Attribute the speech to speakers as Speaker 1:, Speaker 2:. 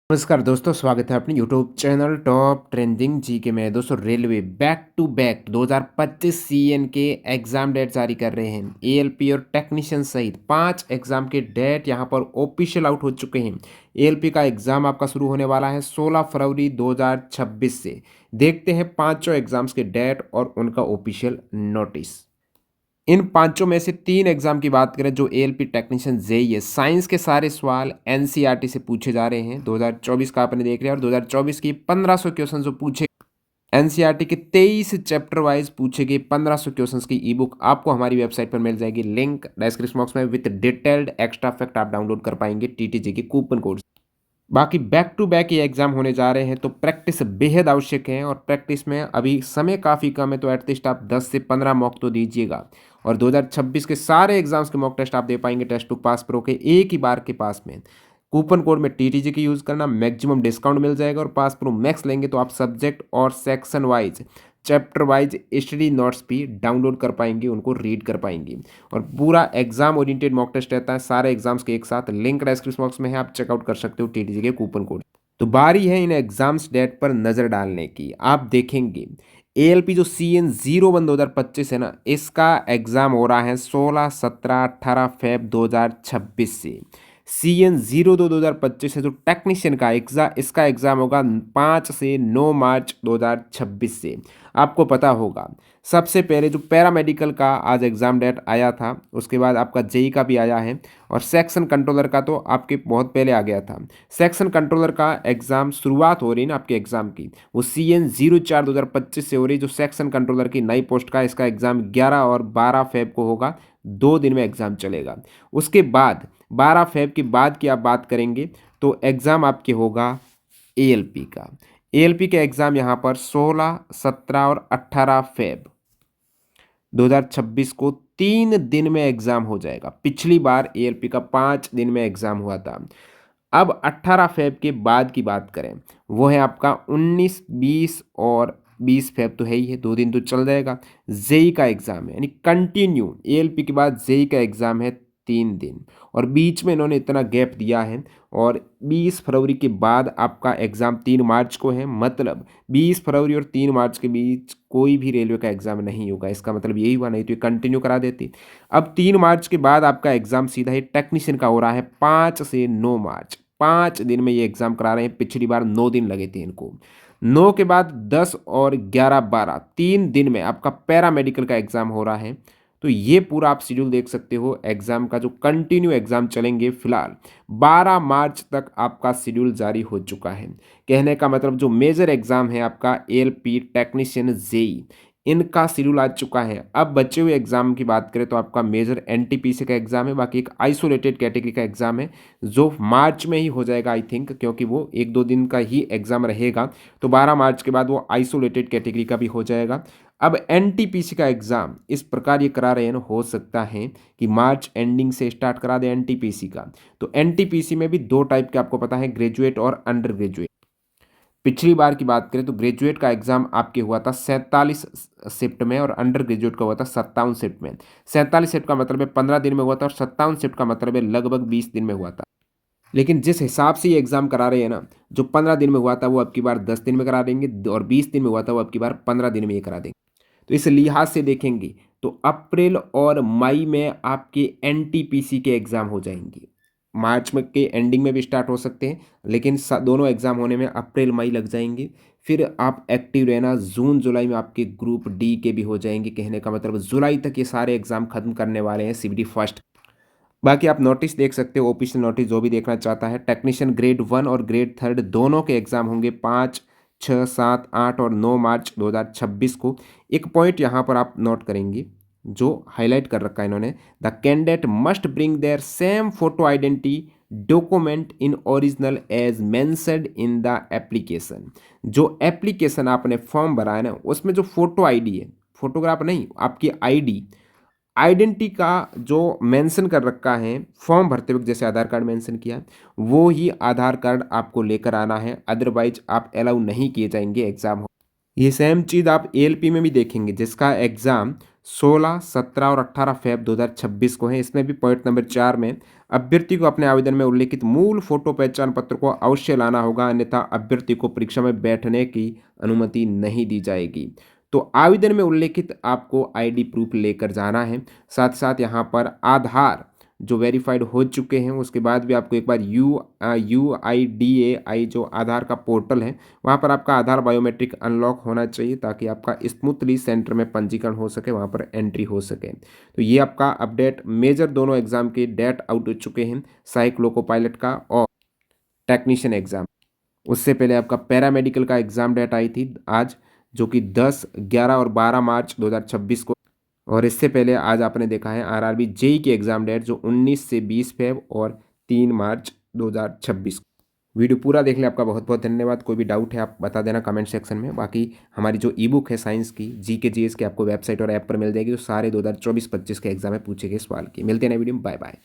Speaker 1: नमस्कार दोस्तों, स्वागत है अपने YouTube channel top trending GK में। दोस्तों, railway back to back 2025 C N के एग्जाम डेट जारी कर रहे हैं। एएलपी और टेक्नीशियन सहित 5 एग्जाम के डेट यहां पर ऑफिशियल आउट हो चुके हैं। एएलपी का एग्जाम आपका शुरू होने वाला है 16 फरवरी 2026 से। देखते हैं पांचों एग्जाम्स के डेट और उनका ऑफिशियल नोटिस। इन पांचों में से 3 एग्जाम की बात करें जो एएलपी टेक्नीशियन जेई है। साइंस के सारे सवाल एनसीईआरटी से पूछे जा रहे हैं। 2024 का आपने देख लिया और 2024 की 1500 क्वेश्चन जो पूछे एनसीईआरटी के 23 चैप्टर वाइज पूछे गए 1500 क्वेश्चंस की ई बुक आपको हमारी वेबसाइट पर मिल जाएगी। लिंक डिस्क्रिप्शन बॉक्स में विद डिटेल्ड एक्स्ट्रा फैक्ट आप डाउनलोड कर पाएंगे टीटीजे के कूपन कोड। बाकी बैक टू बैक ये एग्जाम होने जा रहे हैं तो प्रैक्टिस बेहद आवश्यक है और प्रैक्टिस में अभी समय काफ़ी कम है, तो एटलीस्ट आप 10 से 15 मॉक तो दीजिएगा। और 2026 के सारे एग्जाम्स के मॉक टेस्ट आप दे पाएंगे टेस्ट बुक पास प्रो के एक ही बार के पास में। कूपन कोड में टीटीजी की यूज़ करना, मैक्सिमम डिस्काउंट मिल जाएगा। और पास प्रो मैक्स लेंगे तो आप सब्जेक्ट और section wise chapter wise study notes भी डाउनलोड कर पाएंगे, उनको रीड कर पाएंगे। और पूरा एग्जाम ओरिएंटेड मॉक टेस्ट रहता है सारे एग्जाम्स के एक साथ। लिंक डिस्क्रिप्शन बॉक्स में है, आप चेकआउट कर सकते हो टीटीजी के कूपन कोड। तो बारी है इन एग्जाम्स डेट पर नज़र डालने की। आप देखेंगे एएलपी जो CN 01 2025 है ना, इसका एग्ज़ाम हो रहा है 16, 17, 18 फेब 2026 से। CN 02 2025 है जो टेक्नीशियन का इसका एग्ज़ाम होगा 5 से 9 मार्च 2026 से। आपको पता होगा सबसे पहले जो पैरामेडिकल का आज एग्ज़ाम डेट आया था, उसके बाद आपका जेई का भी आया है और सेक्शन कंट्रोलर का तो आपके बहुत पहले आ गया था। सेक्शन कंट्रोलर का एग्ज़ाम शुरुआत हो रही है ना आपके एग्ज़ाम की, वो CN 04 2025 से हो रही। जो सेक्शन कंट्रोलर की नई पोस्ट का इसका एग्ज़ाम 11 और 12 फेब को होगा, 2 दिन में एग्ज़ाम चलेगा। उसके बाद 12 फेब के बाद की आप बात करेंगे तो एग्ज़ाम आपके होगा एएलपी का। एएलपी के एग्ज़ाम यहाँ पर 16, 17 और 18 फेब 2026 को 3 दिन में एग्ज़ाम हो जाएगा। पिछली बार एएलपी का 5 दिन में एग्ज़ाम हुआ था। अब 18 फेब के बाद की बात करें, वो है आपका 19, 20 और 20 फेब तो है ही है, 2 दिन तो चल जाएगा। जेई का एग्ज़ाम है, यानी कंटिन्यू एएलपी के बाद जेई का एग्ज़ाम है 3 दिन। और बीच में इन्होंने इतना गैप दिया है। और 20 फरवरी के बाद आपका एग्ज़ाम 3 मार्च को है। मतलब 20 फरवरी और 3 मार्च के बीच कोई भी रेलवे का एग्ज़ाम नहीं होगा। इसका मतलब यही हुआ, नहीं तो ये कंटिन्यू करा देती। अब 3 मार्च के बाद आपका एग्ज़ाम सीधा ही टेक्नीशियन का हो रहा है 5 से 9 मार्च। 5 दिन में ये एग्ज़ाम करा रहे हैं। पिछली बार 9 दिन लगे थे इनको। 9 के बाद 10 और 11, 12 3 दिन में आपका पैरामेडिकल का एग्ज़ाम हो रहा है। तो ये पूरा आप शेड्यूल देख सकते हो एग्ज़ाम का, जो कंटिन्यू एग्ज़ाम चलेंगे। फिलहाल 12 मार्च तक आपका शेड्यूल जारी हो चुका है। कहने का मतलब जो मेजर एग्ज़ाम है आपका एएलपी टेक्नीशियन जेई, इनका शेड्यूल आ चुका है। अब बचे हुए एग्ज़ाम की बात करें तो आपका मेजर एनटीपीसी का एग्ज़ाम है। बाकी एक आइसोलेटेड कैटेगरी का एग्ज़ाम है जो मार्च में ही हो जाएगा आई थिंक, क्योंकि वो 1-2 दिन का ही एग्ज़ाम रहेगा। तो 12 मार्च के बाद वो आइसोलेटेड कैटेगरी का भी हो जाएगा। अब एनटीपीसी का एग्ज़ाम इस प्रकार ये करा रहे हैं ना, हो सकता है कि मार्च एंडिंग से स्टार्ट करा दे एनटीपीसी का। तो एनटीपीसी में भी 2 टाइप के आपको पता है, ग्रेजुएट और अंडर ग्रेजुएट। पिछली बार की बात करें तो ग्रेजुएट का एग्ज़ाम आपके हुआ था 47 शिफ्ट में और अंडर ग्रेजुएट का हुआ था 57 शिफ्ट में। 47 शिफ्ट का मतलब है 15 दिन में हुआ था और 57 शिफ्ट का मतलब है लगभग 20 दिन में हुआ था। लेकिन जिस हिसाब से ये एग्ज़ाम करा रहे हैं ना, जो 15 दिन में हुआ था वो अब की बार 10 दिन में करा देंगे और 20 दिन में हुआ था वो अब की बार 15 दिन में ये करा देंगे। तो इस लिहाज से देखेंगे तो अप्रैल और मई में आपके एनटीपीसी के एग्ज़ाम हो जाएंगे। मार्च में के एंडिंग में भी स्टार्ट हो सकते हैं, लेकिन दोनों एग्ज़ाम होने में अप्रैल मई लग जाएंगे। फिर आप एक्टिव रहना, जून जुलाई में आपके ग्रुप डी के भी हो जाएंगे। कहने का मतलब जुलाई तक ये सारे एग्ज़ाम खत्म करने वाले हैं सीबीडी फर्स्ट। बाकी आप नोटिस देख सकते हो, ऑफिशियल नोटिस जो भी देखना चाहता है। टेक्नीशियन ग्रेड 1 और ग्रेड 3 दोनों के एग्ज़ाम होंगे 5, 6, 7, 8 और 9 मार्च 2026 को। एक पॉइंट यहाँ पर आप नोट करेंगे जो हाईलाइट कर रखा है इन्होंने, the candidate must bring their same photo identity document in original as mentioned in the application. जो एप्लीकेशन आपने फॉर्म भरा है ना, उसमें जो फोटो आईडी है, फोटोग्राफ नहीं, आपकी आईडी आइडेंटिटी का जो मेंशन कर रखा है फॉर्म भरते वक्त, जैसे आधार कार्ड मेंशन किया, वो ही आधार कार्ड आपको लेकर आना है। अदरवाइज आप अलाउ नहीं किए जाएंगे एग्ज़ाम हो। ये सेम चीज़ आप एएलपी में भी देखेंगे, जिसका एग्ज़ाम 16, 17 और 18 फेब 2026 को है। इसमें भी पॉइंट नंबर 4 में अभ्यर्थी को अपने आवेदन में उल्लिखित मूल फोटो पहचान पत्र को अवश्य लाना होगा, अन्यथा अभ्यर्थी को परीक्षा में बैठने की अनुमति नहीं दी जाएगी। तो आवेदन में उल्लिखित आपको आईडी प्रूफ लेकर जाना है। साथ साथ यहाँ पर आधार जो वेरीफाइड हो चुके हैं, उसके बाद भी आपको एक बार UIDAI जो आधार का पोर्टल है, वहाँ पर आपका आधार बायोमेट्रिक अनलॉक होना चाहिए ताकि आपका स्मूथली सेंटर में पंजीकरण हो सके, वहाँ पर एंट्री हो सके। तो ये आपका अपडेट मेजर दोनों एग्जाम के डेट आउट हो चुके हैं, सहायक लोको पायलट का और टेक्नीशियन एग्जाम। उससे पहले आपका पैरामेडिकल का एग्जाम डेट आई थी आज, जो कि 10, 11 और 12 मार्च 2026 को। और इससे पहले आज आपने देखा है आरआरबी जेई की एग्जाम डेट जो 19 से 20 फेब और 3 मार्च 2026 को। वीडियो पूरा देखने आपका बहुत बहुत धन्यवाद। कोई भी डाउट है आप बता देना कमेंट सेक्शन में। बाकी हमारी जो ई बुक है साइंस की जीके जीएस की आपको वेबसाइट और ऐप पर मिल जाएगी, तो सारे 2024-25 के एग्जाम में पूछे गए सवाल की। मिलते हैं नए वीडियो में, बाय बाय।